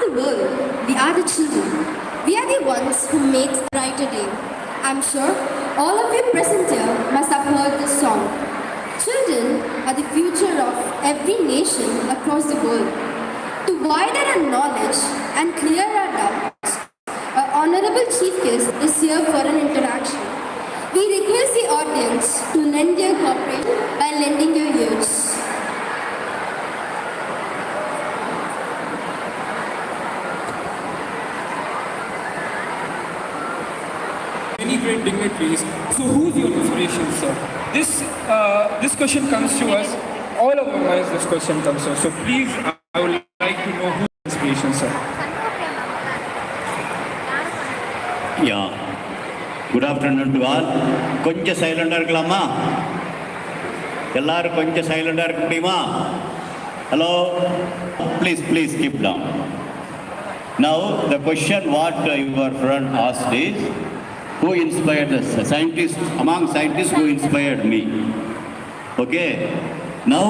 the world, we are the children. We are the ones who make a brighter day. I'm sure all of you present here must have heard this song. Children are the future of every nation across the world. To widen our knowledge and clear our doubts, our Honorable Chief Guest is here for an interaction. We request the audience to lend their cooperation by lending their ears. Many great dignitaries. So who's your inspiration, sir? This question comes to us. All of our minds, this question comes to us. So please, I would like to know who's your inspiration, sir. Yeah. Good afternoon to all. கொஞ்சம் சைலண்டா இருக்கலாமா? எல்லாரும் கொஞ்சம் சைலண்டா இருக்க முடியுமா? Hello? Please keep down. Now the question what your friend asked is, who inspired the scientist, among scientists who inspired me? Okay. Now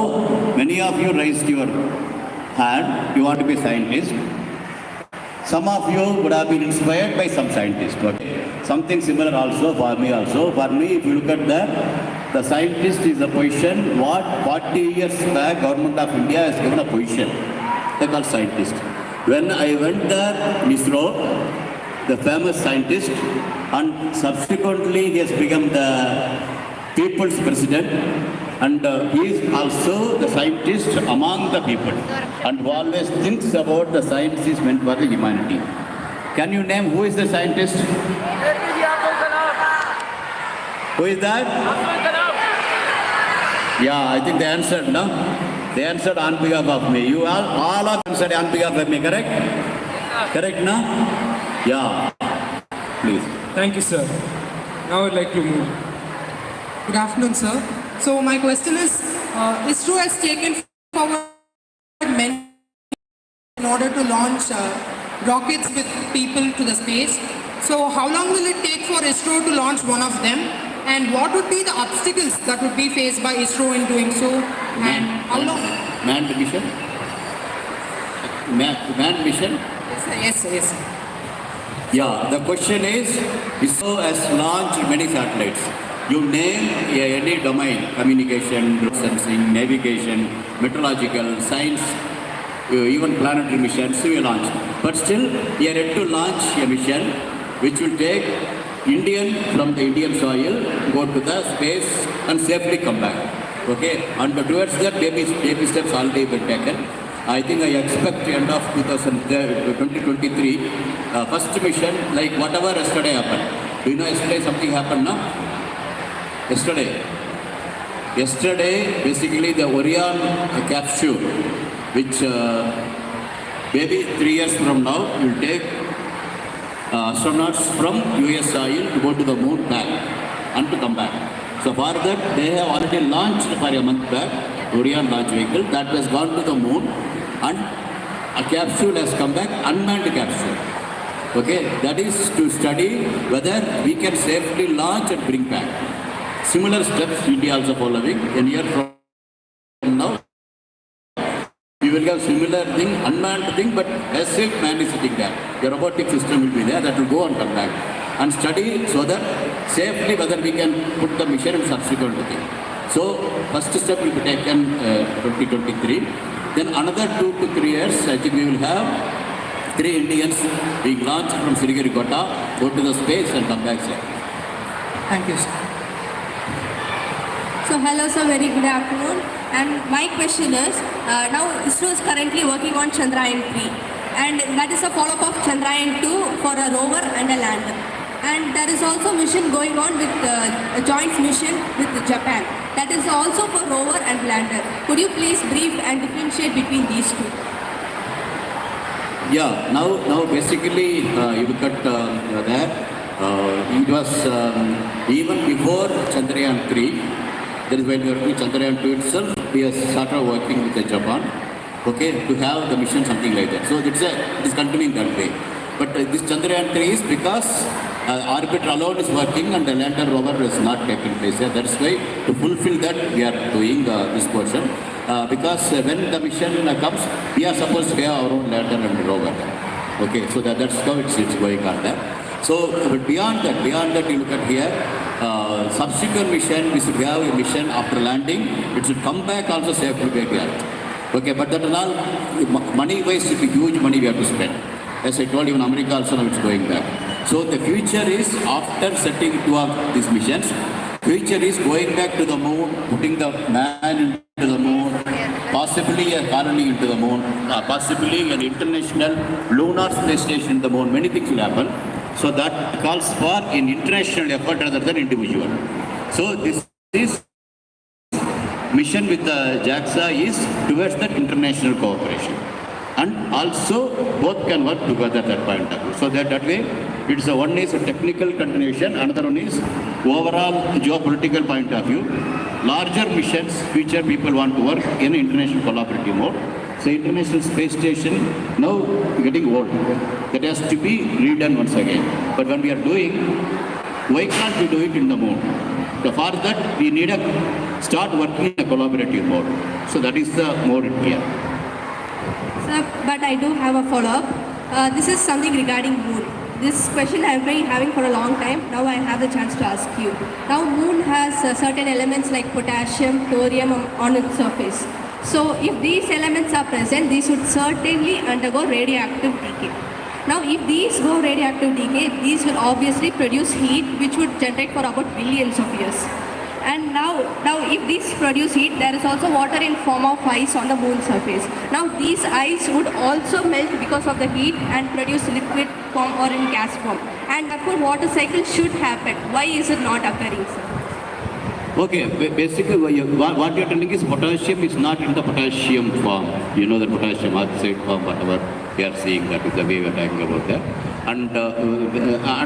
many of you raised your hand, you want to be scientist. Some of you would have been inspired by some scientist. Okay. Something similar also for me also. For me, if you look at the scientist is a position what 40 years back government of India has given a position. They call scientist. When I went there, ISRO, the famous scientist, and subsequently he has become the people's president, and he is also the scientist among the people, and who always thinks about the science is meant for the humanity. Can you name who is the scientist? Who is that? Yeah, I think they answered, no? They answered on behalf of me. You all of answered on behalf of me, correct? Correct, no? Yeah. Please. Thank you, sir. Now I'd like to move. Good afternoon, sir. So my question is, ISRO has taken forward many in order to launch rockets with people to the space. So how long will it take for ISRO to launch one of them? And what would be the obstacles that would be faced by ISRO in doing so? And how long? Manned mission? Manned mission? Yes, sir. Yes, sir. Yeah, the question is, ISRO has launched many satellites. You name any domain, communication, sensing, navigation, meteorological, science, even planetary missions we launch. But still, we are yet to launch a mission which will take Indian from the Indian soil, go to the space and safely come back. Okay, and towards that baby steps already been taken. I think I expect end of 2023, first mission, like whatever yesterday happened. Do you know yesterday something happened, no? Yesterday, basically the Orion capsule, which maybe 3 years from now will take astronauts from US soil to go to the moon back and to come back. So for that, they have already launched for a month back, Orion launch vehicle that has gone to the moon, and a capsule has come back, unmanned capsule. Okay, that is to study whether we can safely launch and bring back. Similar steps India also following. A year from now, we will have similar thing, unmanned thing, but as if man is sitting there. The robotic system will be there that will go and come back and study so that safely whether we can put the mission and subsequent thing. So first step will be taken 2023. Then another 2 to 3 years, I think we will have 3 Indians being launched from Sriharikota, go to the space and come back safe. Thank you, sir. So hello sir, very good afternoon. And my question is, now ISRO is currently working on Chandrayaan-3, and that is a follow-up of Chandrayaan-2 for a rover and a lander. And there is also mission going on with a joint mission with Japan. That is also for rover and lander. Could you please brief and differentiate between these two? Yeah, now basically you look at that, it was even before Chandrayaan-3, that is when we were doing Chandrayaan-2 itself, we have started working with Japan, okay, to have the mission something like that. So it is continuing that way. But this Chandrayaan-3 is because orbiter alone is working and the lander rover is not taking place. That's why to fulfill that we are doing this portion. because when the mission comes, we are supposed to have our own lander and rover. Okay, so that's how it's going on there. So, but beyond that, you look at here, subsequent mission, we should have a mission after landing, it should come back also safely back here. Okay, but that is all, money-wise, it will be huge money we have to spend. As I told you, in America also now it's going back. So the future is, after setting two of these missions, future is going back to the moon, putting the man into the moon, possibly a colony into the moon, possibly an international lunar space station in the moon. Many things will happen. So that calls for an international effort rather than individual. So this is mission with the JAXA is towards that international cooperation. And also both can work together at that point of view. So that way, it's a one is a technical continuation, another one is overall geopolitical point of view. Larger missions, future people want to work in international collaborative mode. So international space station now getting old. That has to be redone once again. But when we are doing, why can't we do it in the moon? So for that, we need to start working in a collaborative mode. So that is the mode here. Sir, but I do have a follow-up. This is something regarding moon. This question I have been having for a long time. Now I have the chance to ask you. Now moon has certain elements like potassium, thorium on its surface. So if these elements are present, these would certainly undergo radioactive decay. Now if these go radioactive decay, these will obviously produce heat which would generate for about billions of years. And now if these produce heat, there is also water in form of ice on the moon surface. Now these ice would also melt because of the heat and produce liquid form or in gas form. And therefore water cycle should happen. Why is it not occurring, sir? Okay, basically what you're telling is potassium is not in the potassium form. You know the potassium oxide form, whatever we are seeing, that is the way we are talking about that. And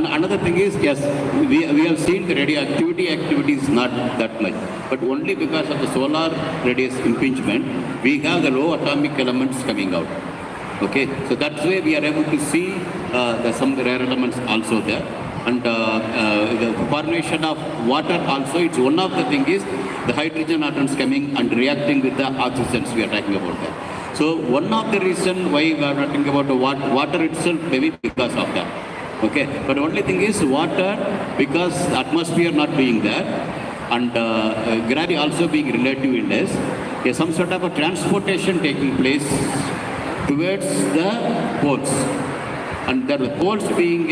another thing is, yes, we have seen the radioactivity activity is not that much, but only because of the solar radius impingement, we have the low atomic elements coming out. Okay, so that's why we are able to see some rare elements also there. And the formation of water also, it's one of the things is the hydrogen atoms coming and reacting with the oxygens we are talking about that. So one of the reason why we are talking about the water itself, maybe because of that. Okay, but the only thing is water, because the atmosphere not being there and gravity also being relative in this, some sort of a transportation taking place towards the poles. And the poles being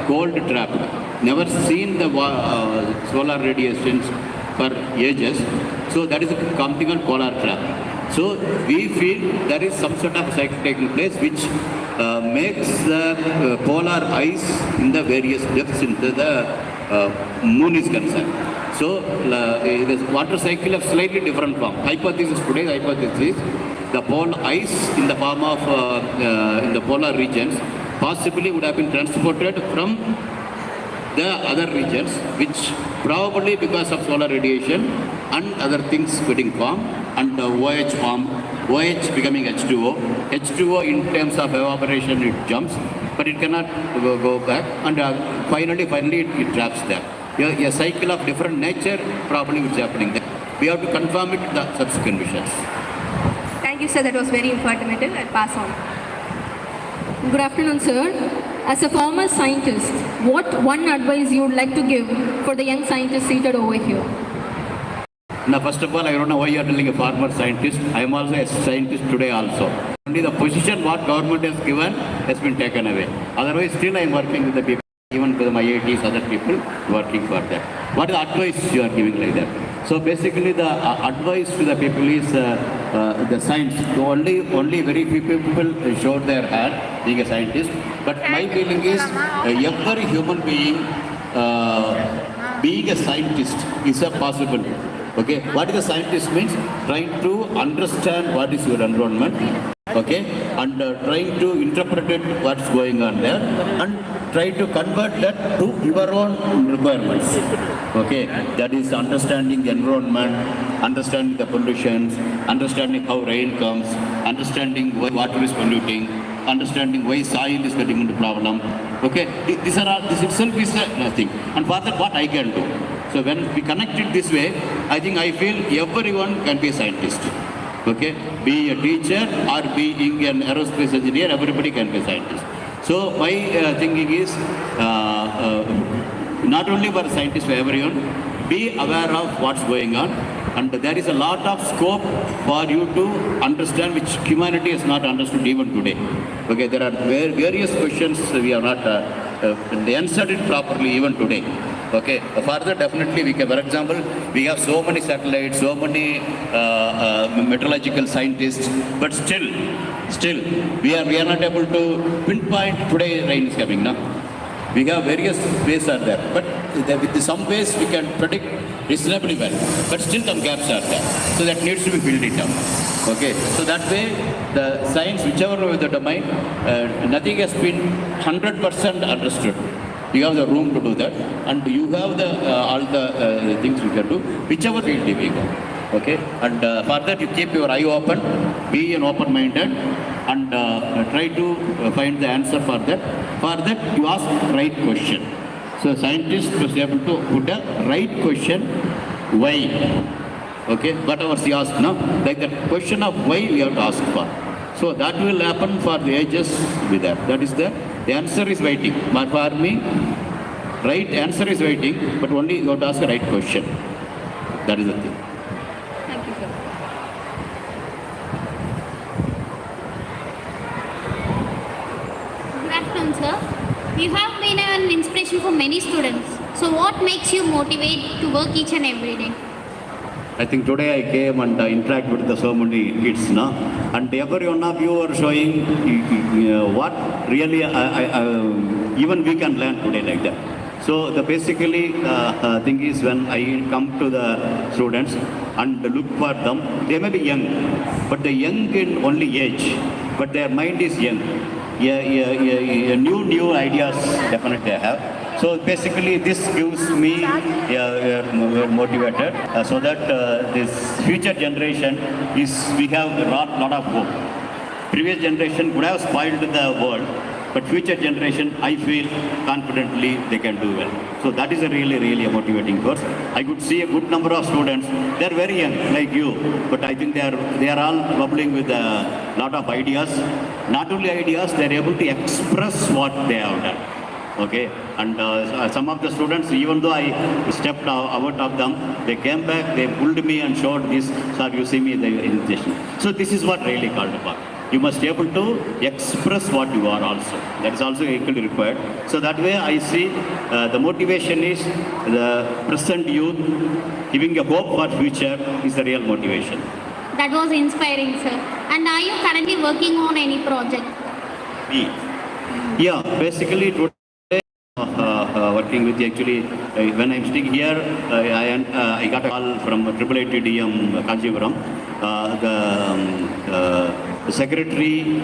cold trapped, never seen the solar radiations for ages. So that is something called polar trap. So we feel there is some sort of cycle taking place which makes the polar ice in the various depths into the moon is concerned. So the water cycle of slightly different form. Hypothesis, today's hypothesis, the pole ice in the form of in the polar regions possibly would have been transported from the other regions, which probably because of solar radiation and other things getting formed and OH form, OH becoming H2O. H2O in terms of evaporation it jumps, but it cannot go back, and finally it traps there. A cycle of different nature probably is happening there. We have to confirm it in the subsequent missions. Thank you, sir. That was very informative. I'll pass on. Good afternoon, sir. As a former scientist, what one advice you would like to give for the young scientists seated over here? Now, first of all, I don't know why you are telling a former scientist. I am also a scientist today also. Only the position what government has given has been taken away. Otherwise, still I am working with the people, even with my IITs, other people working for that. What is the advice you are giving like that? So basically, the advice to the people is the science. So only very few people showed their hand being a scientist. But my feeling is every human being being a scientist is a possibility. Okay, what is a scientist means? Trying to understand what is your environment. Okay, and trying to interpret it, what's going on there, and try to convert that to your own requirements. Okay, that is understanding the environment, understanding the pollutions, understanding how rain comes, understanding why water is polluting, understanding why soil is getting into problem. Okay, this itself is nothing. And for that, what I can do. So when we connect it this way, I think I feel everyone can be a scientist. Okay, be a teacher or being an aerospace engineer, everybody can be a scientist. So my thinking is not only for scientists, for everyone, be aware of what's going on, and there is a lot of scope for you to understand which humanity has not understood even today. Okay, there are various questions we have not answered it properly even today. Okay, further definitely we can, for example, we have so many satellites, so many meteorological scientists, but still we are not able to pinpoint today rain is coming now. We have various ways are there, but with some ways we can predict reasonably well, but still some gaps are there. So that needs to be filled it up. Okay, so that way the science, whichever way the domain, nothing has been 100% understood. You have the room to do that, and you have the all the things you can do, whichever field you go. Okay, and for that you keep your eye open, be an open-minded, and try to find the answer for that. For that you ask right question. So scientist was able to put a right question, why? Okay, whatever she asked now, like that question of why we have to ask for. So that will happen for the ages with that. That is the answer is waiting. But for me, right answer is waiting, but only you have to ask the right question. That is the thing. Thank you, sir. Good afternoon, sir. You have been an inspiration for many students. So what makes you motivate to work each and every day? I think today I came and interact with so many kids now, and every one of you are showing what really even we can learn today like that. So the basically thing is when I come to the students and look for them, they may be young, but the young in only age, but their mind is young. New ideas definitely I have. So basically this gives me motivated so that this future generation we have a lot of hope. Previous generation could have spoiled the world, but future generation, I feel confidently they can do well. So that is a really a motivating course. I could see a good number of students. They are very young, like you, but I think they are all bubbling with a lot of ideas. Not only ideas, they are able to express what they have done. Okay, and some of the students, even though I stepped out of them, they came back, they pulled me and showed this, so you see me in the invitation. So this is what really called upon. You must be able to express what you are also. That is also equally required. So that way I see the motivation is the present youth, giving a hope for future is the real motivation. That was inspiring, sir. And are you currently working on any project? Me? Yeah, basically today working with actually when I'm sitting here, I got a call from IIITDM Kanchipuram. The secretary,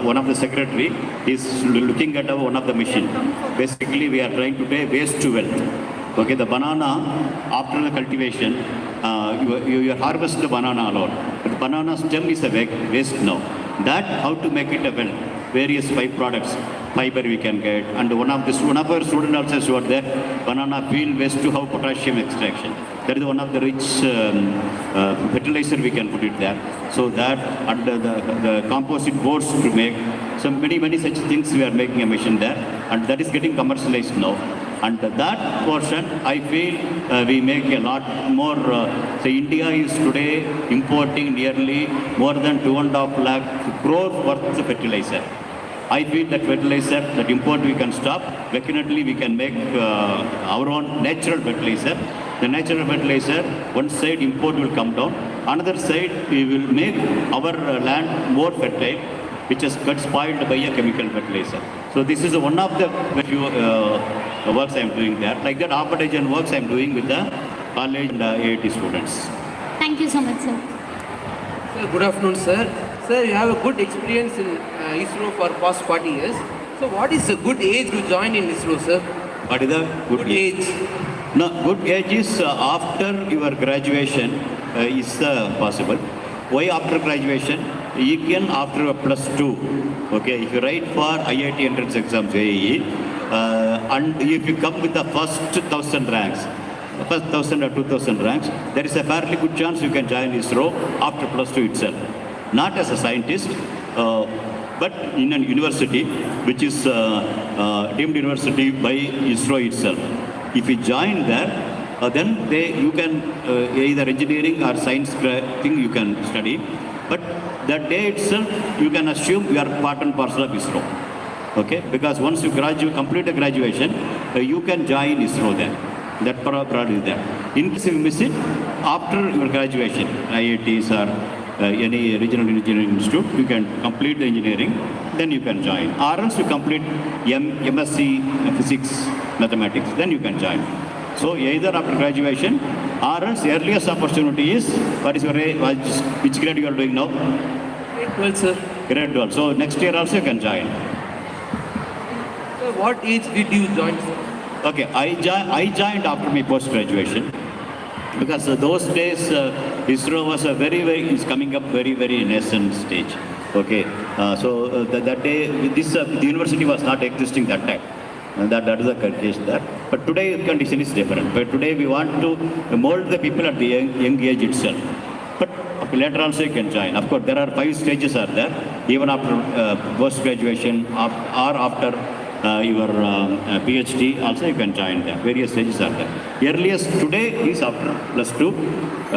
one of the secretary is looking at one of the machine. Basically, we are trying to take waste to wealth. Okay, the banana after the cultivation, you harvest the banana alone. But the banana stem is a waste now. That how to make it a wealth. Various byproducts, fiber we can get, and one of our students also showed that banana peel waste to how potassium extraction. That is one of the rich fertilizer we can put it there. So that and the composite boards to make. So many such things we are making a machine there, and that is getting commercialized now. And that portion, I feel we make a lot more. So India is today importing nearly more than 2.5 lakh crore worth of fertilizer. I feel that fertilizer, that import we can stop. Definitely we can make our own natural fertilizer. The natural fertilizer, one side import will come down. Another side we will make our land more fertile, which has got spoiled by a chemical fertilizer. So this is one of the few works I am doing there. Like that, half a dozen works I am doing with the college and IIT students. Thank you so much, sir. Sir, good afternoon, sir. Sir, you have a good experience in ISRO for past 40 years. So what is a good age to join in ISRO, sir? What is the good age? No, good age is after your graduation is possible. Why after graduation? You can after a +2. Okay, if you write for IIT entrance exams, JEE, and if you come with the first 1,000 ranks, first 1,000 or 2,000 ranks, there is a fairly good chance you can join ISRO after plus 2 itself. Not as a scientist, but in a university, which is deemed university by ISRO itself. If you join there, then you can either engineering or science thing you can study. But that day itself, you can assume you are part and parcel of ISRO. Okay, because once you complete a graduation, you can join ISRO there. That product is there. In case you miss it, after your graduation, IITs or any regional engineering institute, you can complete the engineering, then you can join. Or else you complete MSc Physics, Mathematics, then you can join. So either after graduation, or else earliest opportunity is, what is your which grade you are doing now? Grade 12, sir. Grade 12. So next year also you can join. Sir, what age did you join, sir? Okay, I joined after my post-graduation, because those days ISRO was is coming up very nascent stage. Okay, so that day the university was not existing that time. And that is the case there. But today the condition is different. But today we want to mold the people at the young age itself. But later also you can join. Of course, there are 5 stages are there. Even after post-graduation or after your PhD, also you can join there. Various stages are there. Earliest today is after plus 2.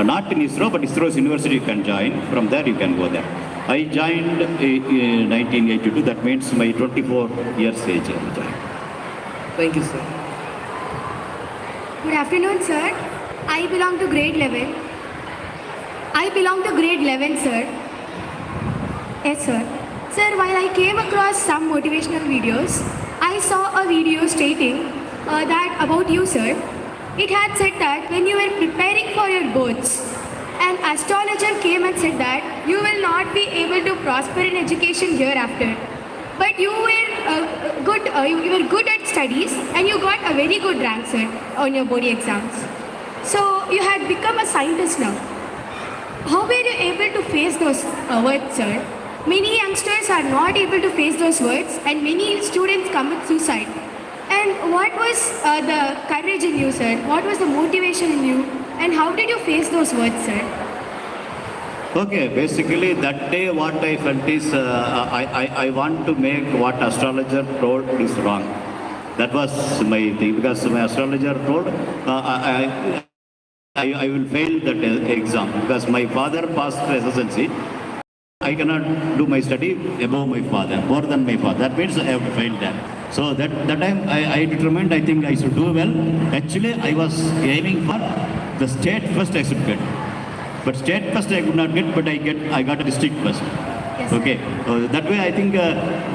Not in ISRO, but ISRO's university you can join. From there you can go there. I joined in 1982. That means my 24 years age I joined. Thank you, sir. Good afternoon, sir. I belong to grade 11. Sir. Yes, sir. Sir, while I came across some motivational videos, I saw a video stating that about you, sir. It had said that when you were preparing for your boards, an astrologer came and said that you will not be able to prosper in education hereafter. But you were good at studies and you got a very good rank, sir, on your board exams. So you had become a scientist now. How were you able to face those words, sir? Many youngsters are not able to face those words and many students commit suicide. And what was the courage in you, sir? What was the motivation in you? And how did you face those words, sir? Okay, basically that day what I felt is I want to make what astrologer told is wrong. That was my thing, because my astrologer told I will fail that exam because my father passed SSLC. I cannot do my study above my father, more than my father. That means I have to fail that. So that time I determined I think I should do well. Actually, I was aiming for the state first I should get. But state first I could not get, but I got a district first. Yes, okay, that way I think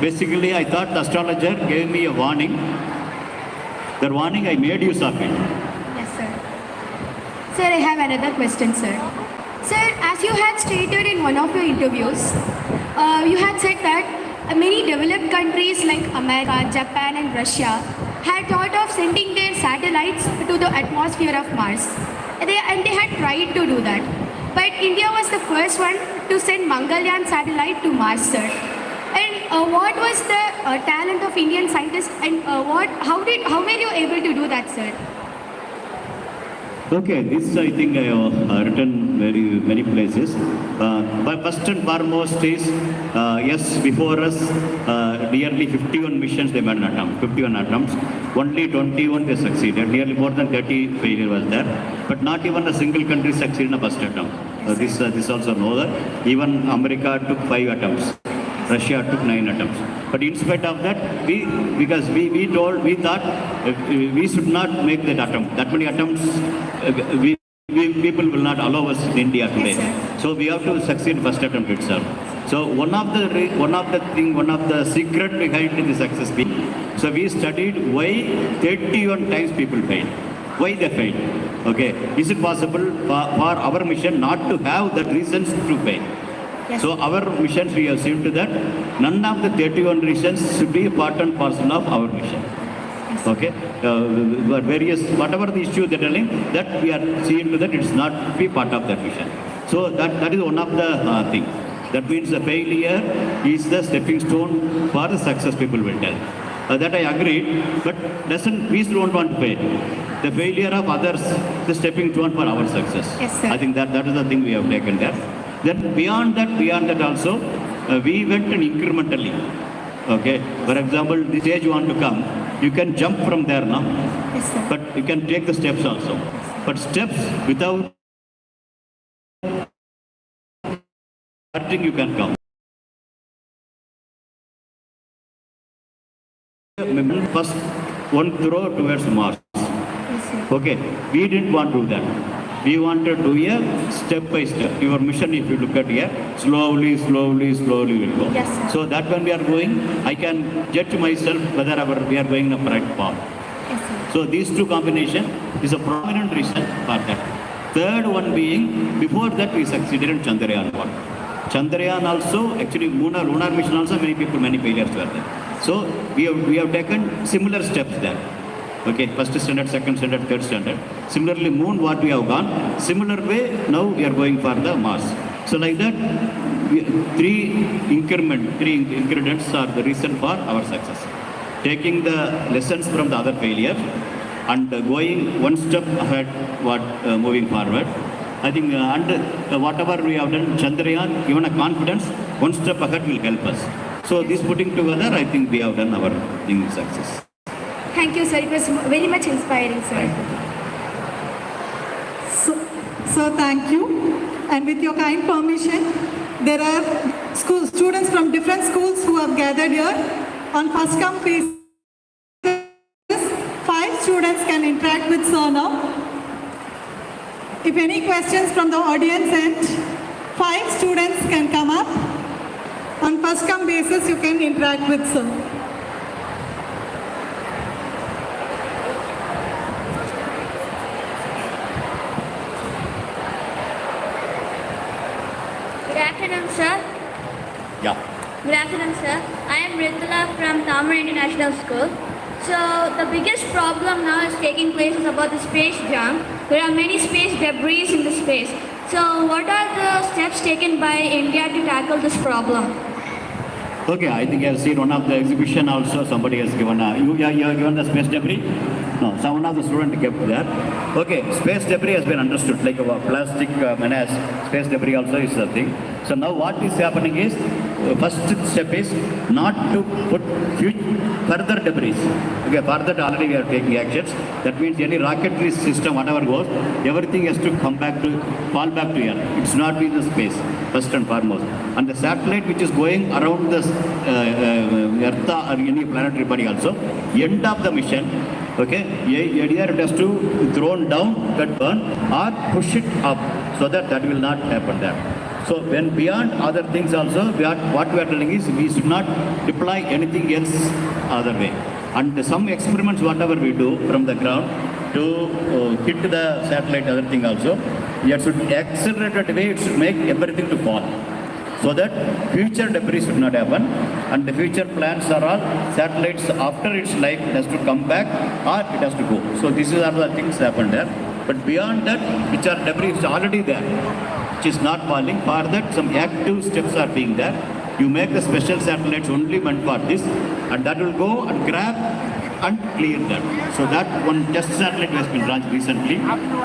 basically I thought the astrologer gave me a warning. That warning I made use of it. Yes, sir. Sir, I have another question, sir. Sir, as you had stated in one of your interviews, you had said that many developed countries like America, Japan and Russia had thought of sending their satellites to the atmosphere of Mars. And they had tried to do that. But India was the first one to send Mangalyaan satellite to Mars, sir. And what was the talent of Indian scientists and how were you able to do that, sir? Okay, this I think I have written many places. But first and foremost is, yes, before us, nearly 51 missions they made an attempt, 51 attempts. Only 21 they succeeded. Nearly more than 30 failure was there. But not even a single country succeeded in a first attempt. This also know that. Even America took 5 attempts. Russia took 9 attempts. But in spite of that, we thought we should not make that attempt. That many attempts, people will not allow us in India today. Yes, so we have to succeed first attempt itself. So one of the secret behind the success being, so we studied why 31 times people failed. Why they failed? Okay, is it possible for our mission not to have the reasons to fail? Yes. So our missions, we have seen to that none of the 31 reasons should be a part and parcel of our mission. Yes. Okay, whatever the issue they're telling, that we are seeing to that it's not be part of that mission. So that is one of the things. That means the failure is the stepping stone for the success, people will tell. That I agreed, but we don't want to fail. the failure of others, the stepping stone for our success. Yes, sir. I think that is the thing we have taken there. Then beyond that also, we went incrementally. Okay, for example, the stage you want to come, you can jump from there now, Yes, sir. but you can take the steps also. But steps without hurting, you can come. First, one throw towards Mars. Yes, sir. Okay, we didn't want to do that. We want to do a step by step. Your mission, if you look at here, slowly will go. Yes, sir. So that when we are going, I can judge myself whether we are going in the right path. Yes, sir. So these two combination is a prominent reason for that. Third one being, before that we succeeded in Chandrayaan 1. Chandrayaan also, actually lunar mission also, many failures were there. So we have taken similar steps there. Okay, first standard, second standard, third standard. Similarly, moon what we have gone. Similar way, now we are going for the Mars. So like that, three ingredients are the reason for our success. Taking the lessons from the other failure and going one step ahead, moving forward. I think whatever we have done, Chandrayaan, given a confidence, one step ahead will help us. So this putting together, I think we have done our thing with success. Thank you, sir. It was very much inspiring, sir. So thank you. And with your kind permission, there are students from different schools who have gathered here. On first come basis, 5 students can interact with sir now. If any questions from the audience end, 5 students can come up. On first come basis, you can interact with sir. Good afternoon, sir. Yeah. Good afternoon, sir. I am Ritula from Tamil International School. So the biggest problem now is taking place is about the space jam. There are many space debris in the space. So what are the steps taken by India to tackle this problem? Okay, I think I have seen one of the exhibition also, somebody has given you have given the space debris? No, one of the students kept there. Okay, space debris has been understood, like a plastic menace, space debris also is a thing. So now what is happening is, first step is not to put further debris. Okay, for that already we are taking actions. That means any rocketry system, whatever goes, everything has to fall back to Earth. It's not in the space, first and foremost. And the satellite which is going around the Earth or any planetary body also, end of the mission, okay, either it has to thrown down, get burned, or push it up, so that will not happen there. So when beyond other things also, what we are telling is we should not deploy anything else other way. And some experiments, whatever we do from the ground to hit the satellite, other thing also, it should accelerate way, it should make everything to fall. So that future debris should not happen, and the future plans are all satellites after its life it has to come back or it has to go. So these are the things happen there. But beyond that, which are debris is already there, which is not falling, for that some active steps are being there. You make the special satellites only meant for this, and that will go and grab and clear that. So that one test satellite has been launched recently.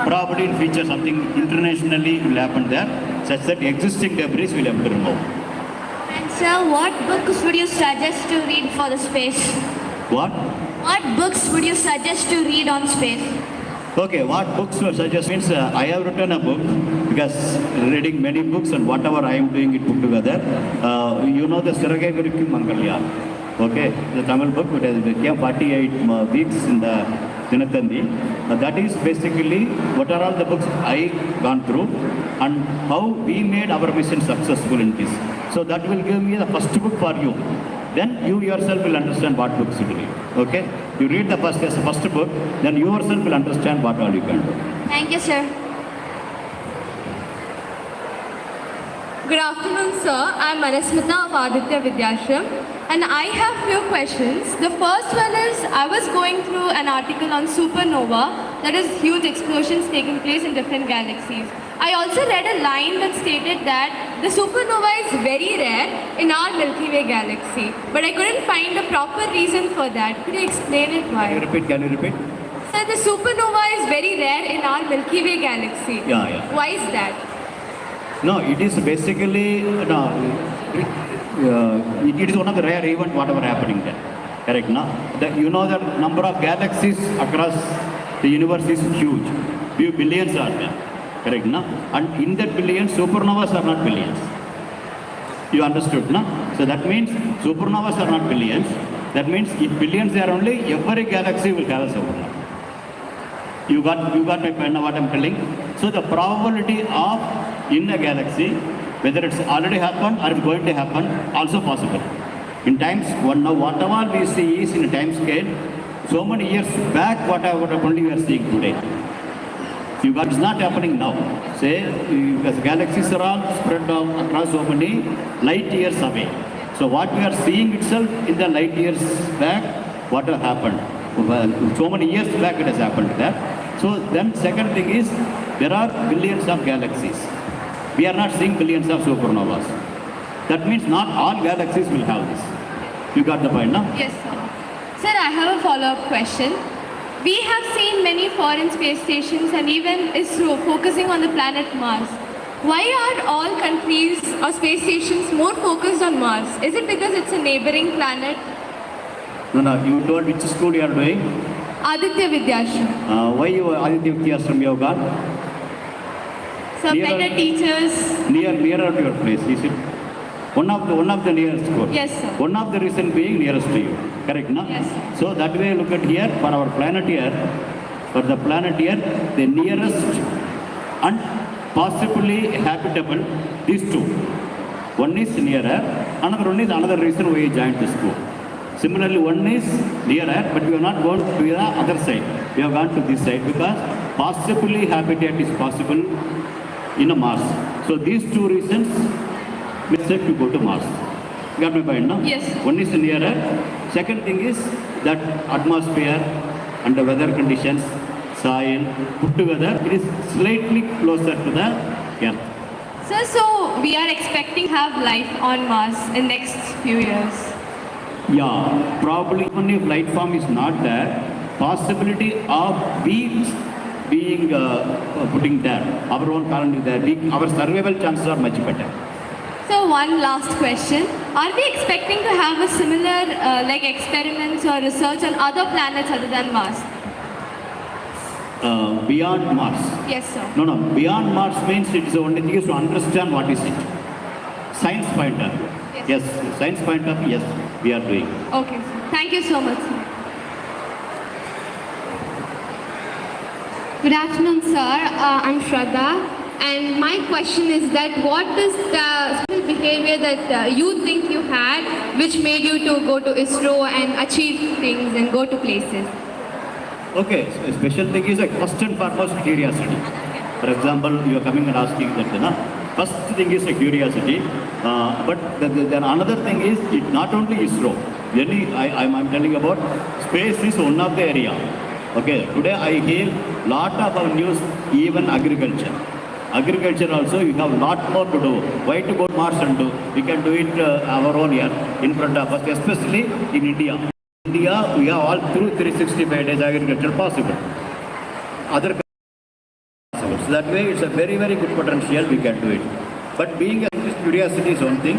Probably in future something internationally will happen there, such that existing debris will have to remove. And sir, what books would you suggest to read for the space? What? What books would you suggest to read on space? Okay, what books were suggest means I have written a book, because reading many books and whatever I am doing it put together. You know the Siragai Virukki Mangalya. Okay, the Tamil book, it has become 48 weeks in the Dinatandi. That is basically what are all the books I gone through and how we made our mission successful in this. So that will give me the first book for you. Then you yourself will understand what books to read. Okay? You read the first book, then you yourself will understand what all you can do. Thank you, sir. Good afternoon, sir. I'm Manasmita of Aditya Vidyashram, and I have few questions. The first one is, I was going through an article on supernova, that is huge explosions taking place in different galaxies. I also read a line that stated that the supernova is very rare in our Milky Way galaxy, but I couldn't find a proper reason for that. Could you explain it why? Can you repeat? Sir, Sir, the supernova is very rare in our Milky Way galaxy. Yeah, yeah. Why is that? No, it is basically, no, it is one of the rare events whatever happening there. Correct, no? You know the number of galaxies across the universe is huge. Few billions are there. Correct, no? And in that billions, supernovas are not billions. You understood, no? So that means supernovas are not billions. That means if billions are only, every galaxy will have a supernova. You got my point what I'm telling? So the probability of in a galaxy, whether it's already happened or it's going to happen, also possible. In times, now whatever we see is in a time scale, so many years back, whatever only we are seeing today. It's not happening now. Say, because galaxies are all spread out across so many light years away. So what we are seeing itself in the light years back, what has happened? So many years back it has happened there. So then second thing is, there are billions of galaxies. We are not seeing billions of supernovas. That means not all galaxies will have this. You got the point, no? Yes, sir. Sir, I have a follow-up question. We have seen many foreign space stations and even ISRO focusing on the planet Mars. Why are all countries or space stations more focused on Mars? Is it because it's a neighboring planet? No, you told which school you are doing? Aditya Vidyashram. Why you Aditya Vidyashram you have got? So better teachers. Nearer to your place, is it? One of the nearest school. Yes, sir. One of the reason being nearest to you. Correct, no? Yes. So that way look at here, for our planet here, the nearest and possibly habitable, these two. One is nearer, another reason why you joined the school. Similarly, one is nearer, but we are not going to the other side. We have gone to this side because possibly habitat is possible in a Mars. So these two reasons make sense to go to Mars. Got my point, no? Yes. One is nearer. Second thing is that atmosphere and the weather conditions, soil, put together, it is slightly closer to the Earth. Sir, so we are expecting to have life on Mars in next few years. Yeah, probably even if life form is not there, possibility of being putting there, our own colony there, our survival chances are much better. So one last question. Are we expecting to have a similar like experiments or research on other planets other than Mars? Beyond Mars? Yes, sir. No, beyond Mars means it is the only thing is to understand what is it. Science point of view. Yes, science point of view, yes, we are doing. Okay, sir. Thank you so much, sir. Good afternoon, sir. I'm Shraddha. And my question is that what is the special behavior that you think you had which made you to go to ISRO and achieve things and go to places? Okay, so a special thing is like first and foremost curiosity. For example, you are coming and asking that, first thing is a curiosity. But then another thing is it not only ISRO. I'm telling about space is one of the area. Okay, today I hear lot of our news, even agriculture. Agriculture also, you have lot more to do. Why to go to Mars and do? We can do it our own here, in front of us, especially in India. India, we have all through 365 days agriculture possible. Other possible. So that way, it's a very, very good potential, we can do it. But being a curiosity is one thing,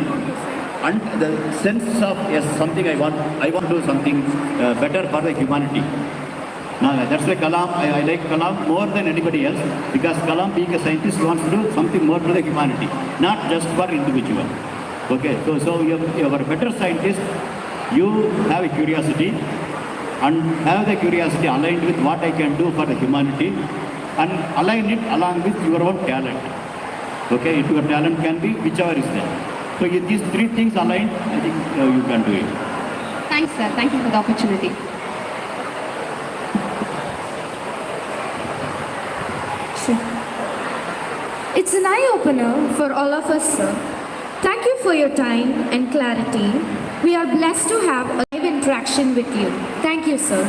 and the sense of, yes, something I want to do something better for the humanity. Now, that's why Kalam, I like Kalam more than anybody else, because Kalam, being a scientist, wants to do something more to the humanity, not just for individual. Okay, so you are a better scientist, you have a curiosity, and have the curiosity aligned with what I can do for the humanity, and align it along with your own talent. Okay, if your talent can be whichever is there. So if these three things aligned, I think you can do it. Thanks, sir. Thank you for the opportunity. It's an eye-opener for all of us, sir. Thank you for your time and clarity. We are blessed to have a live interaction with you. Thank you, sir.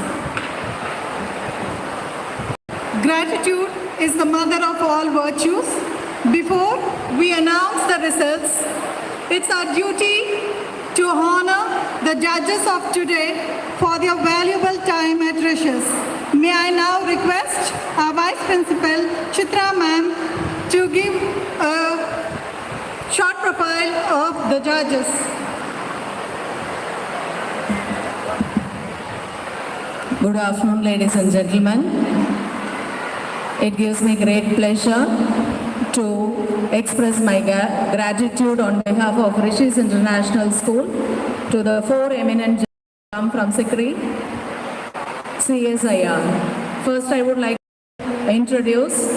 Gratitude is the mother of all virtues. Before we announce the results, it's our duty to honor the judges of today for their valuable time at Rishs. May I now request our Vice Principal, Chitra ma'am, to give a short profile of the judges. Good afternoon, ladies and gentlemen. It gives me great pleasure to express my gratitude on behalf of Rishs International School to the four eminent judges from Sikri, CSIR. First, I would like to introduce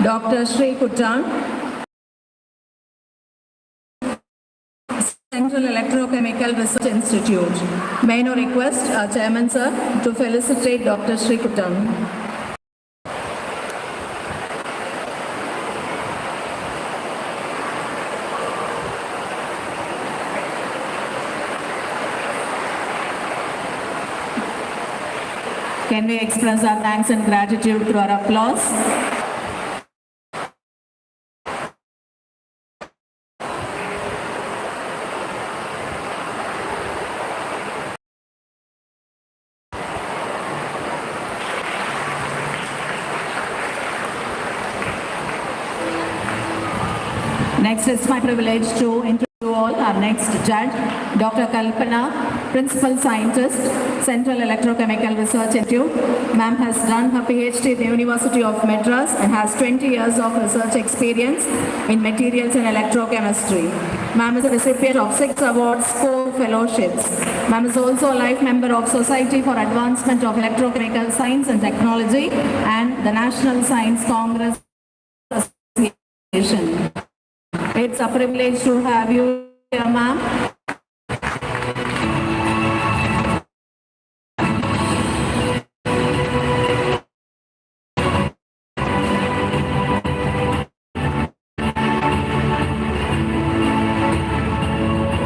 Dr. Sri Kuttan, Central Electrochemical Research Institute. May I now request our Chairman, sir, to felicitate Dr. Sri Kuttan. Can we express our thanks and gratitude through our applause? Next, it's my privilege to introduce you all our next judge, Dr. Kalpana, Principal Scientist, Central Electrochemical Research Institute. Ma'am has done her PhD at the University of Madras and has 20 years of research experience in materials and electrochemistry. Ma'am is a recipient of 6 awards, 4 fellowships. Ma'am is also a life member of Society for Advancement of Electrochemical Science and Technology and the National Science Congress Association. It's a privilege to have you here, ma'am.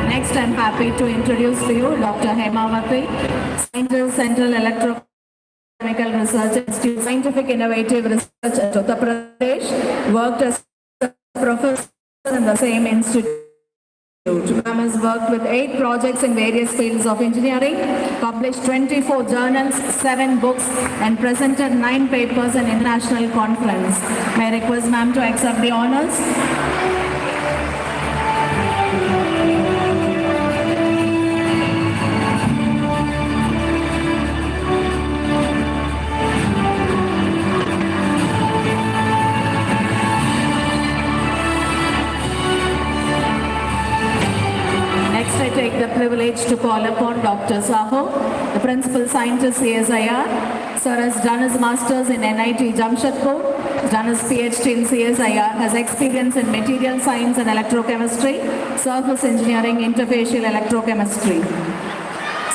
Next, I'm happy to introduce to you Dr. Hemavati, Scientist, Central Electrochemical Research Institute, Scientific Innovative Research at Uttar Pradesh, worked as a professor in the same institute. Ma'am has worked with 8 projects in various fields of engineering, published 24 journals, 7 books, and presented 9 papers in international conference. May I request ma'am to accept the honors? I take the privilege to call upon Dr. Saho, the Principal Scientist, CSIR. Sir has done his Masters in NIT Jamshedpur, has done his PhD in CSIR, has experience in Material Science and Electrochemistry, Surface Engineering, Interfacial Electrochemistry.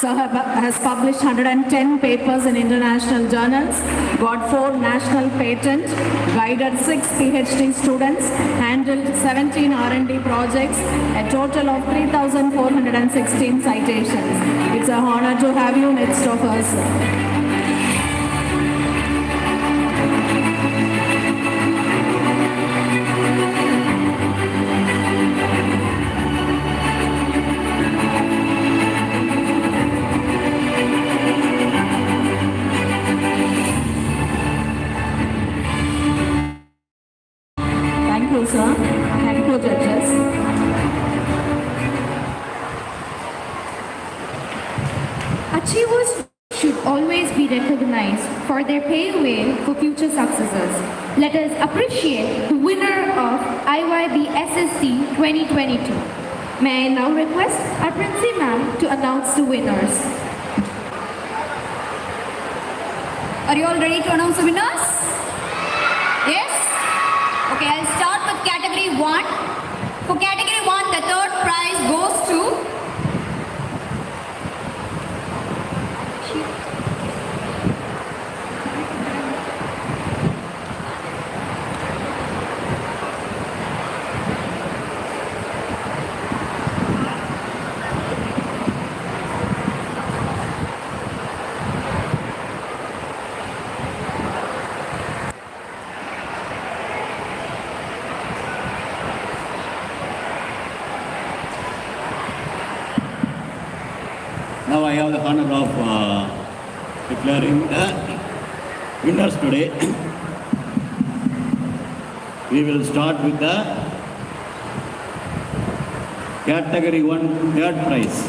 Sir has published 110 papers in international journals, got 4 national patents, guided 6 PhD students, handled 17 R&D projects, a total of 3,416 citations. It's an honor to have you midst of us. Thank you, sir. Thank you, judges. Achievers should always be recognized for their pathway for future successes. Let us appreciate the winner of IYBSSD 2022. May I now request our Principal Ma'am to announce the winners. Are you all ready to announce the winners? Yes? Okay, I'll start with category 1. For category 1, the third prize goes to I have the honor of declaring the winners today. We will start with the category 1 third prize.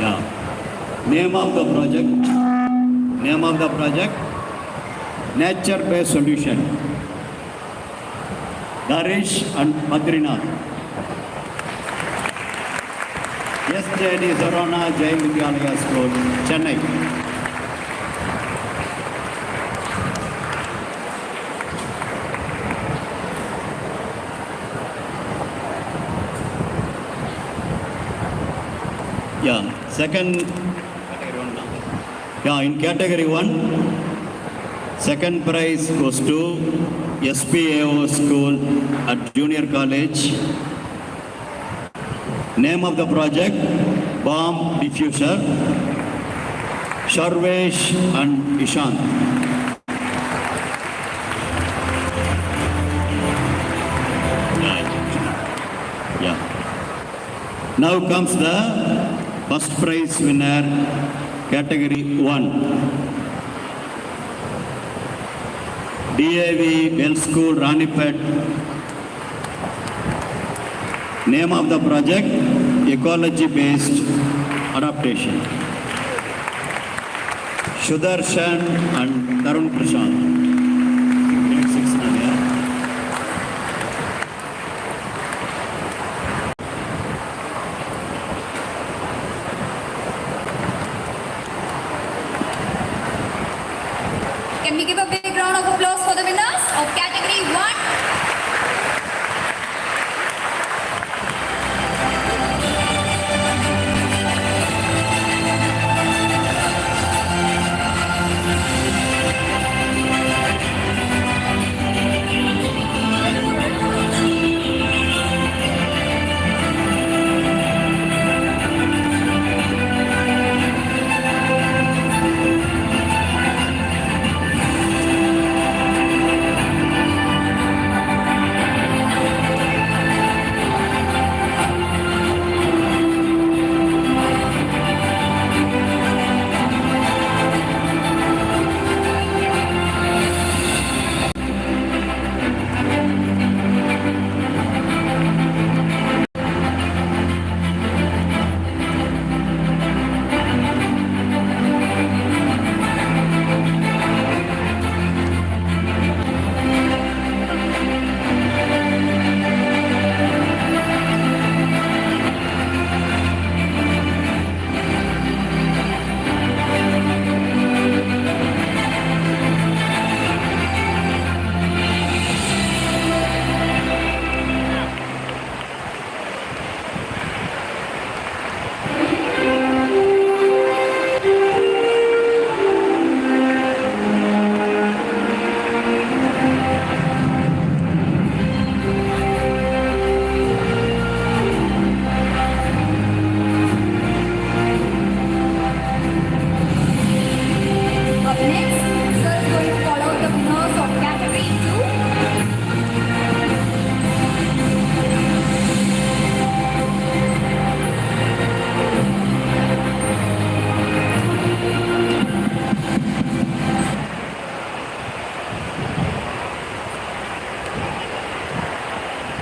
Yeah. Name of the project, nature-based solution. Rishs and Badrinath. SJD Zarona Jain Vidyalaya School, Chennai. Yeah, in category 1, second prize goes to SPAO School at Junior College. Name of the project, Bomb Diffuser, Sharvesh and Ishan. Yeah. Now comes the first prize winner, category 1. DAV Bell School, Ranipet. Name of the project, ecology-based adaptation. Sudarshan and Tarun Prashant. Grade 6 na here. Can we give a big round of applause for the winners of category 1?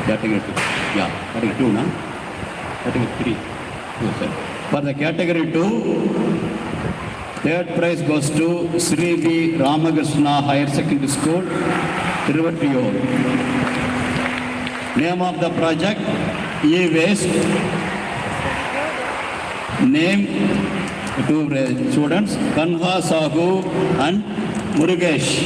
Category 2. Yeah, category 2, no? Category 3. Yes, sir. For the category 2, third prize goes to Sri V. Ramakrishna Higher Secondary School, Tiruvallur. Name of the project, E-Waste. Name two students, Kanha Sahu and Murugesh.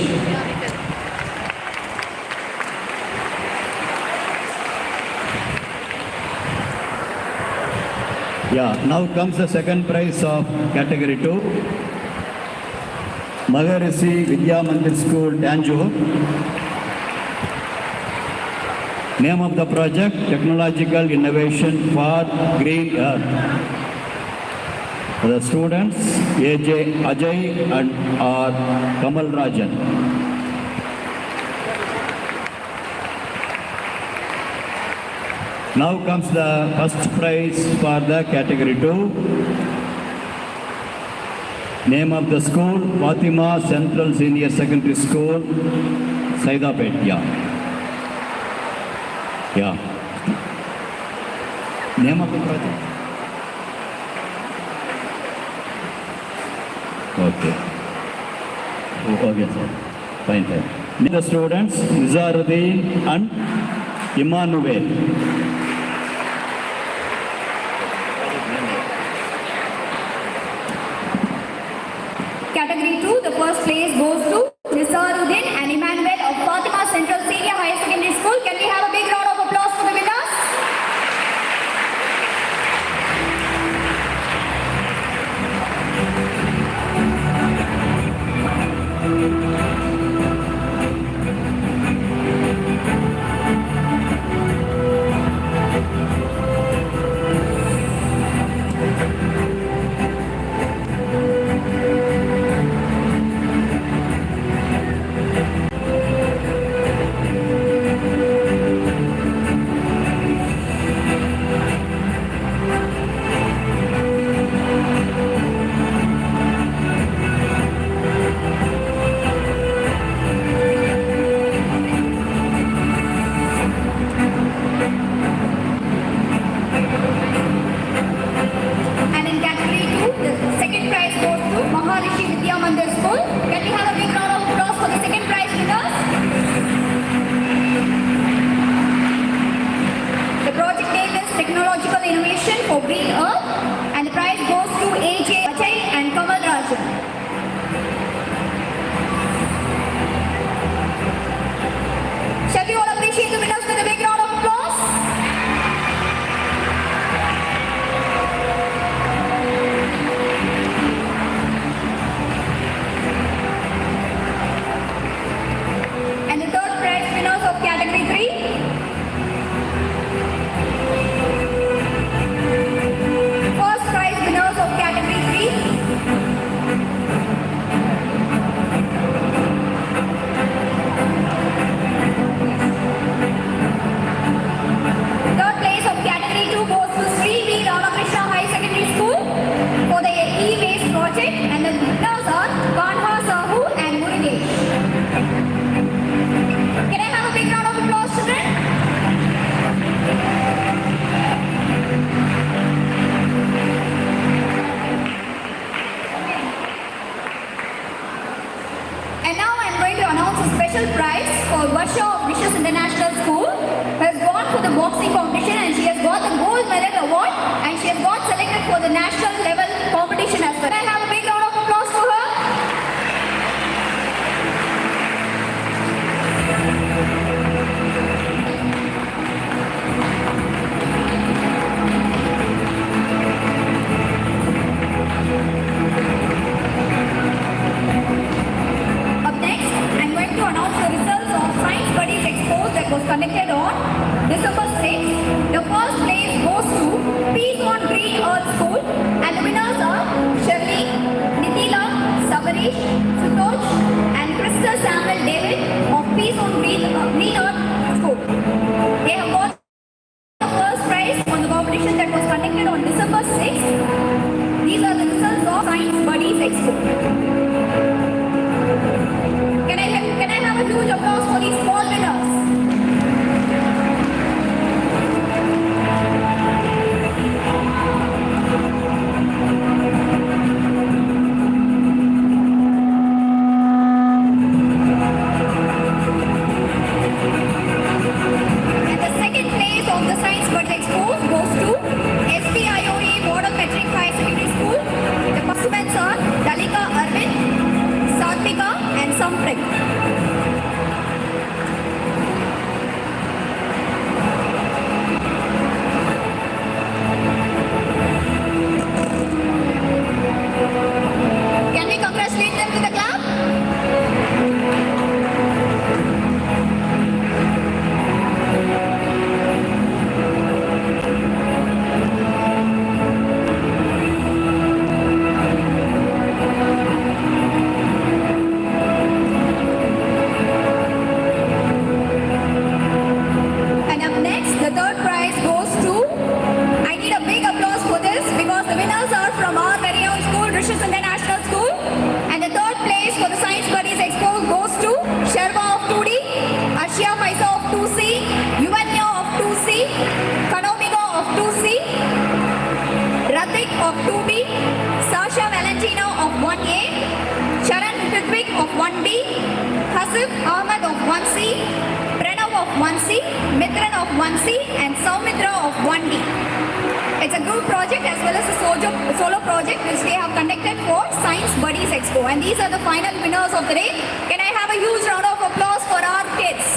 Yeah, now comes the second prize of category 2. Maharishi Vidya Mandir School, Tanjore. Name of the project, Technological Innovation for Green Earth. The students, AJ Ajay and R. Kamal Rajan. Now comes the first prize for the category 2. Name of the school, Fatima Central Senior Secondary School, Saidapet. Yeah. Name of the project? Okay. Okay, sir. Fine. Name the students, Nizaruddin and Emmanuel. Category 2, the first place goes to Nizaruddin and Emmanuel of Fatima Central Senior Higher Secondary School. Can we have a big round of applause for the winners? And in category 2, the second prize goes to Maharishi Vidya Mandir School. Can we have a big round of applause for the second prize winners? The project name is Technological Innovation for Green Earth, and the prize goes to AJ Ajay and Kamal Rajan. Shall we all appreciate the winners with a big round of applause? And the third prize winners of category 3. First prize winners of category 3. Third place of category 2 goes to Sri V. Ramakrishna High Secondary School for the e-waste project, and the winners are Kanha Sahu and Murugesh. Can I have a big round of applause, children? And now I'm going to announce a special prize for Varsha of Rishs International School, who has gone for the boxing competition, and she has got the gold medal award, and she has got selected for the national level competition as well. Can I have a big round of applause for her? Up next, I'm going to announce the results of Science Buddies Expo that was conducted on December 6th. The first place goes to Peace on Green Earth School, and the winners are Shirley, Nitila, Savarish, Sutoj, and Krista Samuel David of Peace on Green Earth School. They have got the first prize on the competition that was conducted on December 6th. These are the results of Science Buddies Expo. Can I have a huge applause for these small winners? And the second place of the Science Buddies Expo goes to SBIOE Model Metric High Secondary School. The participants are Dalika Arvind, Satvika and Samprik. 1C, Mitran of 1C, and Soumitra of 1D. It's a group project as well as a solo project which they have conducted for Science Buddies Expo. And these are the final winners of the day. Can I have a huge round of applause for our kids?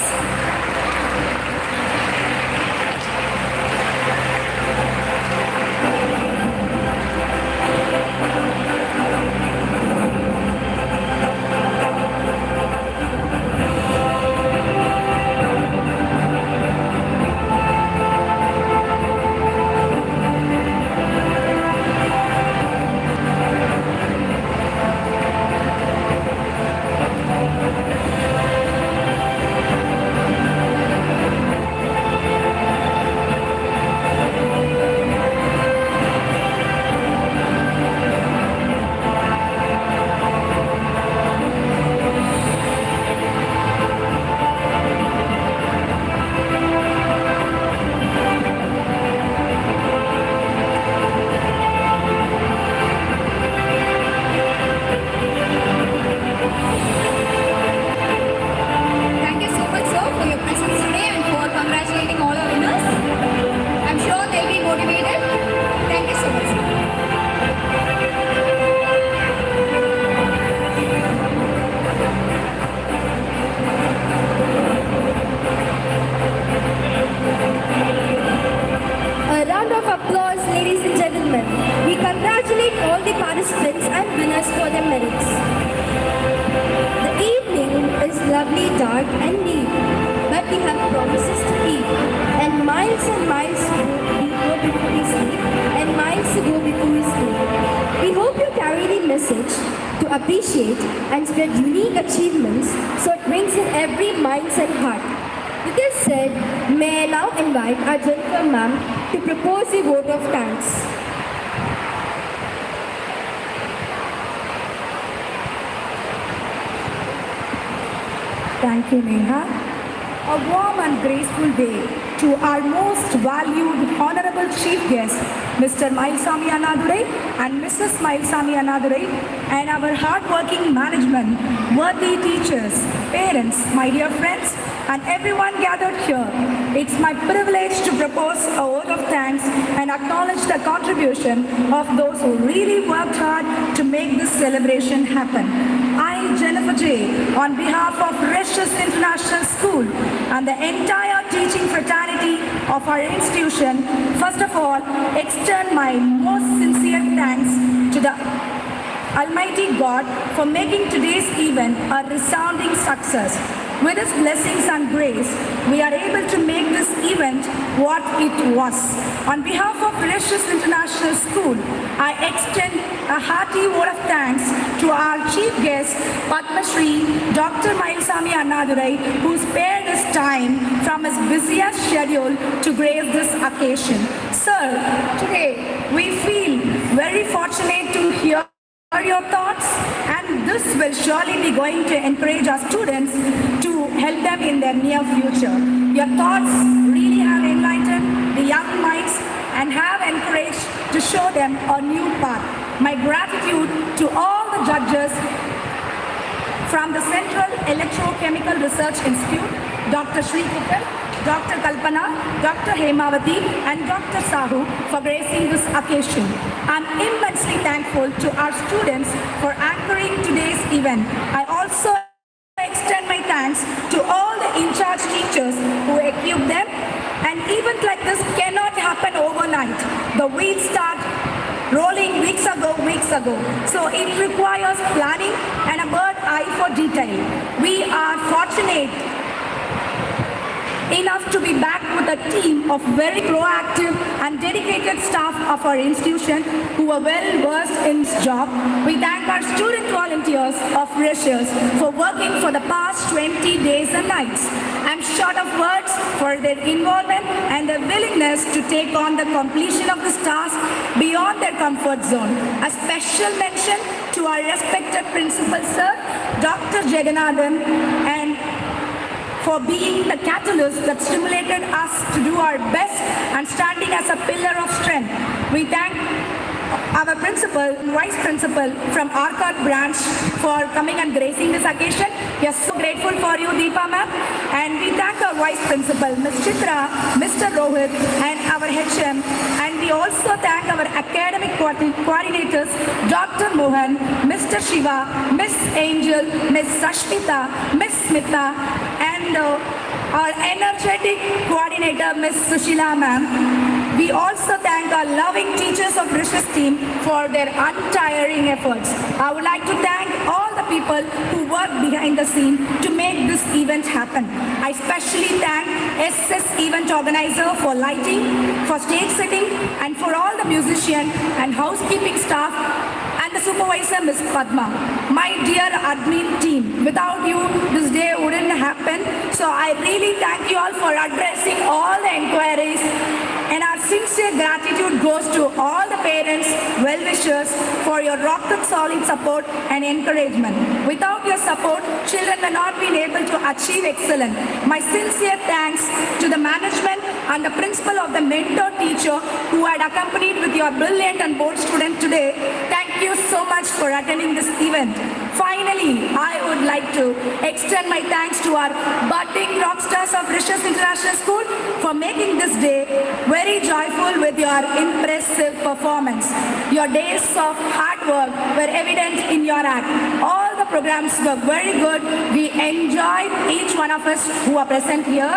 Thank you so much, sir, for your presence today and for congratulating all our winners. I'm sure they'll be motivated. Thank you so much, sir. A round of applause, ladies and gentlemen. We congratulate all the participants and winners for their merits. The evening is lovely, dark and deep, but we have promises to keep. And miles we go before we sleep, and miles to go before we sleep. We hope you carry the message to appreciate and spread unique achievements so it rings in every mind and heart. With this said, may I now invite our Jennifer ma'am to propose a vote of thanks. Thank you, Neha. A warm and graceful day to our most valued Honorable Chief Guest, Mr. Mailsami Annadurai and Mrs. Mailsami Annadurai, and our hard-working management, worthy teachers, parents, my dear friends, and everyone gathered here. It's my privilege to propose a vote of thanks and acknowledge the contribution of those who really worked hard to make this celebration happen. I, Jennifer J., on behalf of Rishs International School and the entire teaching fraternity of our institution, first of all, extend my most sincere thanks to the Almighty God for making today's event a resounding success. With His blessings and grace, we are able to make this event what it was. On behalf of Rishs International School, I extend a hearty vote of thanks to our chief guest, Padma Shri Dr. Mailsami Annadurai, who spared his time from his busiest schedule to grace this occasion. Sir, today we feel very fortunate to hear your thoughts, and this will surely be going to encourage our students to help them in their near future. Your thoughts really have enlightened the young minds and have encouraged to show them a new path. My gratitude to all the judges from the Central Electrochemical Research Institute, Dr. Sri Kuttal, Dr. Kalpana, Dr. Hemavati, and Dr. Sahu for gracing this occasion. I'm immensely thankful to our students for anchoring today's event. I also extend my thanks to all the in-charge teachers who equipped them. An event like this cannot happen overnight. The wheels start rolling weeks ago. So it requires planning and a bird eye for detail. We are fortunate enough to be back with a team of very proactive and dedicated staff of our institution who are well versed in this job. We thank our student volunteers of Rishs for working for the past 20 days and nights. I'm short of words for their involvement and their willingness to take on the completion of this task beyond their comfort zone. A special mention to our respected principal, sir, Dr. Jagannathan, and for being the catalyst that stimulated us to do our best and standing as a pillar of strength. We thank our principal, vice principal from Arcot branch for coming and gracing this occasion. We are so grateful for you, Deepa ma'am. And we thank our vice principal, Ms. Chitra, Mr. Rohit, and our HM. And we also thank our academic coordinators, Dr. Mohan, Mr. Shiva, Miss Angel, Miss Sashmita, Miss Smita, and our energetic coordinator, Miss Sushila ma'am. We also thank our loving teachers of Rishs team for their untiring efforts. I would like to thank all the people who work behind the scene to make this event happen. I especially thank SS event organizer for lighting, for stage setting, and for all the musicians and housekeeping staff and the supervisor, Ms. Padma. My dear admin team, without you, this day wouldn't happen. So I really thank you all for addressing all the inquiries. And our sincere gratitude goes to all the parents, well-wishers for your rock-solid support and encouragement. Without your support, children may not be able to achieve excellence. My sincere thanks to the management and the principal of the mentor teacher who had accompanied with your brilliant and bold student today. Thank you so much for attending this event. Finally, I would like to extend my thanks to our budding rock stars of Rishs International School for making this day very joyful with your impressive performance. Your days of hard work were evident in your act. All the programs were very good. We enjoyed each one of us who are present here.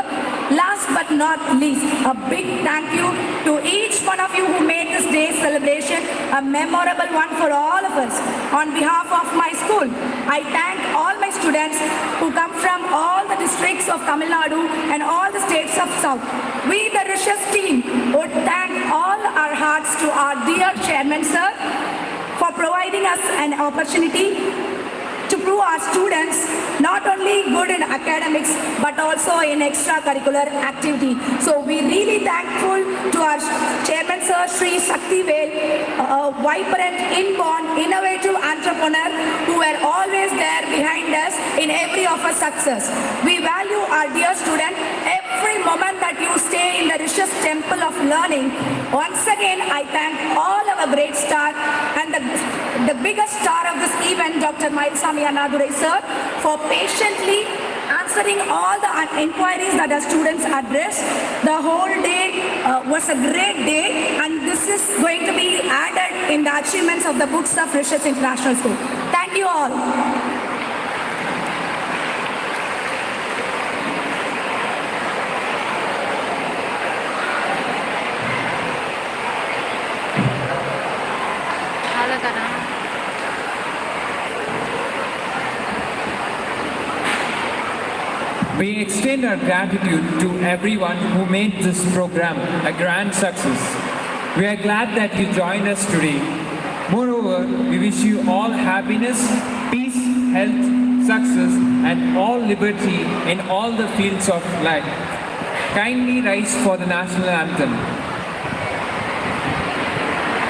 Last but not least, a big thank you to each one of you who made this day's celebration a memorable one for all of us. On behalf of my school, I thank all my students who come from all the districts of Tamil Nadu and all the states of South. We, the Rishs team, would thank all our hearts to our dear chairman, sir, for providing us an opportunity to prove our students not only good in academics but also in extracurricular activity. So we really thankful to our chairman sir, Sri Shakti Vel, a vibrant, inborn, innovative entrepreneur who were always there behind us in every of our success. We value our dear student every moment that you stay in the Rishs temple of learning. Once again, I thank all our great staff and the biggest star of this event, Dr. Mailsami Anadurai sir, for patiently answering all the inquiries that our students addressed. The whole day was a great day, and this is going to be added in the achievements of the books of Rishs International School. Thank you all. We extend our gratitude to everyone who made this program a grand success. We are glad that you joined us today. Moreover, we wish you all happiness, peace, health, success, and all liberty in all the fields of life. Kindly rise for the national anthem.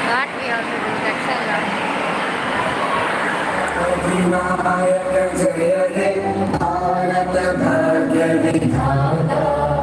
That we have to do, that's all. Jaya Jaya He Bharat Bhagya Vidhana